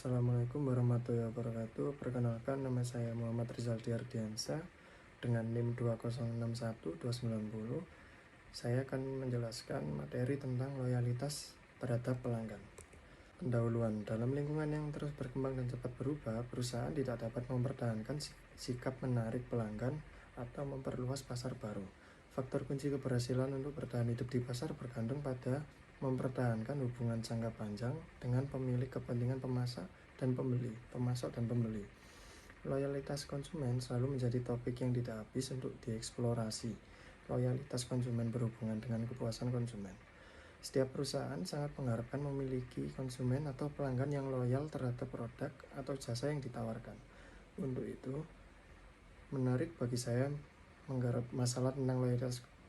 Assalamualaikum warahmatullahi wabarakatuh. Perkenalkan, nama saya Muhammad Rizaldi Ardiansa dengan NIM 2061290. Saya akan menjelaskan materi tentang loyalitas terhadap pelanggan. Pendahuluan, dalam lingkungan yang terus berkembang dan cepat berubah, perusahaan tidak dapat mempertahankan sikap menarik pelanggan atau memperluas pasar baru. Faktor kunci keberhasilan untuk bertahan hidup di pasar bergantung pada mempertahankan hubungan jangka panjang dengan pemilik kepentingan pemasok dan pembeli. Loyalitas konsumen selalu menjadi topik yang tidak habis untuk dieksplorasi. Loyalitas konsumen berhubungan dengan kepuasan konsumen. Setiap perusahaan sangat mengharapkan memiliki konsumen atau pelanggan yang loyal terhadap produk atau jasa yang ditawarkan. Untuk itu, menarik bagi saya menggarap masalah tentang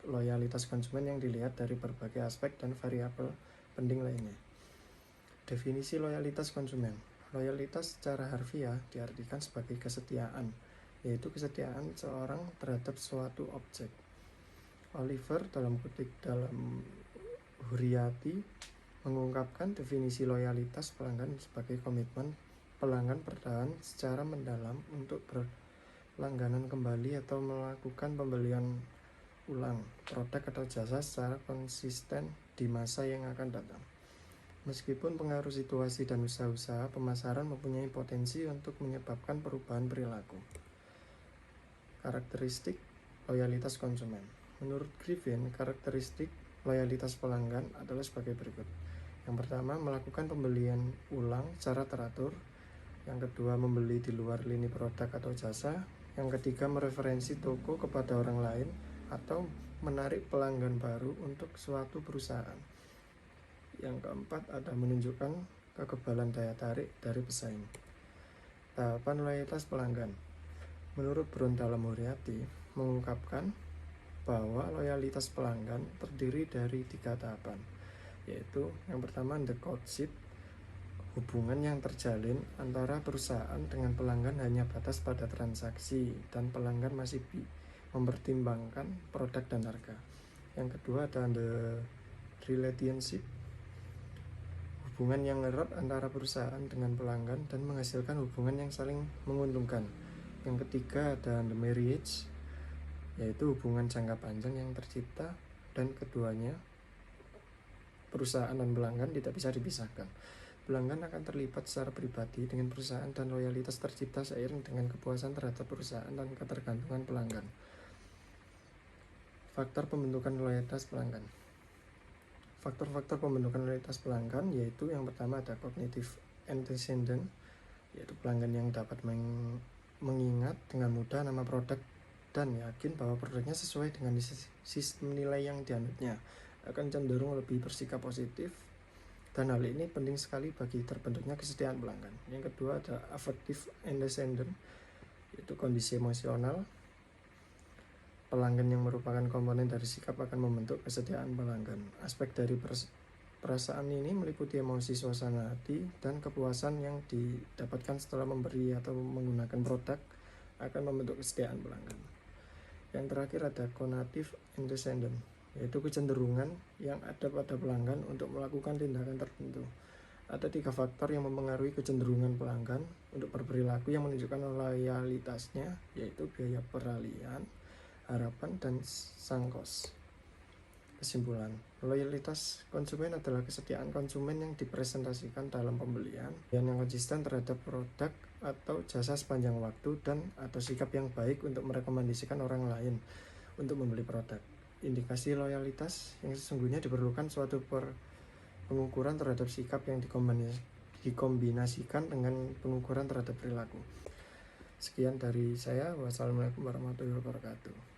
loyalitas konsumen yang dilihat dari berbagai aspek dan variabel penting lainnya. Definisi loyalitas konsumen. Loyalitas secara harfiah diartikan sebagai kesetiaan, yaitu kesetiaan seorang terhadap suatu objek. Oliver dalam Huriyati mengungkapkan definisi loyalitas pelanggan sebagai komitmen pelanggan bertahan secara mendalam untuk berlangganan kembali atau melakukan pembelian ulang produk atau jasa secara konsisten di masa yang akan datang. Meskipun pengaruh situasi dan usaha-usaha pemasaran mempunyai potensi untuk menyebabkan perubahan perilaku. Karakteristik loyalitas konsumen. Menurut Griffin, karakteristik loyalitas pelanggan adalah sebagai berikut. Yang pertama, melakukan pembelian ulang secara teratur. Yang kedua, membeli di luar lini produk atau jasa. Yang ketiga, mereferensi toko kepada orang lain atau menarik pelanggan baru untuk suatu perusahaan. Yang keempat, ada menunjukkan kekebalan daya tarik dari pesaing. Tahapan loyalitas pelanggan. Menurut Huriyati mengungkapkan bahwa loyalitas pelanggan terdiri dari 3 tahapan, yaitu yang pertama, the courtship, hubungan yang terjalin antara perusahaan dengan pelanggan hanya batas pada transaksi dan pelanggan masih mempertimbangkan produk dan harga. Yang kedua ada the relationship, hubungan yang erat antara perusahaan dengan pelanggan dan menghasilkan hubungan yang saling menguntungkan. Yang ketiga ada the marriage, yaitu hubungan jangka panjang yang tercipta dan keduanya, perusahaan dan pelanggan, tidak bisa dipisahkan. Pelanggan akan terlibat secara pribadi dengan perusahaan dan loyalitas tercipta seiring dengan kepuasan terhadap perusahaan dan ketergantungan pelanggan. Faktor pembentukan loyalitas pelanggan. Faktor-faktor pembentukan loyalitas pelanggan yaitu yang pertama ada cognitive antecedent, yaitu pelanggan yang dapat mengingat dengan mudah nama produk dan yakin bahwa produknya sesuai dengan sistem nilai yang dianutnya, akan cenderung lebih bersikap positif, dan hal ini penting sekali bagi terbentuknya kesetiaan pelanggan. Yang kedua ada affective antecedent, yaitu kondisi emosional. Pelanggan yang merupakan komponen dari sikap akan membentuk kesetiaan pelanggan. Aspek dari perasaan ini meliputi emosi, suasana hati, dan kepuasan yang didapatkan setelah memberi atau menggunakan produk akan membentuk kesetiaan pelanggan. Yang terakhir ada cognitive antecedent, yaitu kecenderungan yang ada pada pelanggan untuk melakukan tindakan tertentu. Ada 3 faktor yang mempengaruhi kecenderungan pelanggan untuk berperilaku yang menunjukkan loyalitasnya, yaitu biaya peralihan, harapan, dan sangkos. Kesimpulan, loyalitas konsumen adalah kesetiaan konsumen yang dipresentasikan dalam pembelian dan yang konsisten terhadap produk atau jasa sepanjang waktu dan atau sikap yang baik untuk merekomendasikan orang lain untuk membeli produk. Indikasi loyalitas yang sesungguhnya diperlukan suatu pengukuran terhadap sikap yang dikombinasikan dengan pengukuran terhadap perilaku. Sekian dari saya. Wassalamualaikum warahmatullahi wabarakatuh.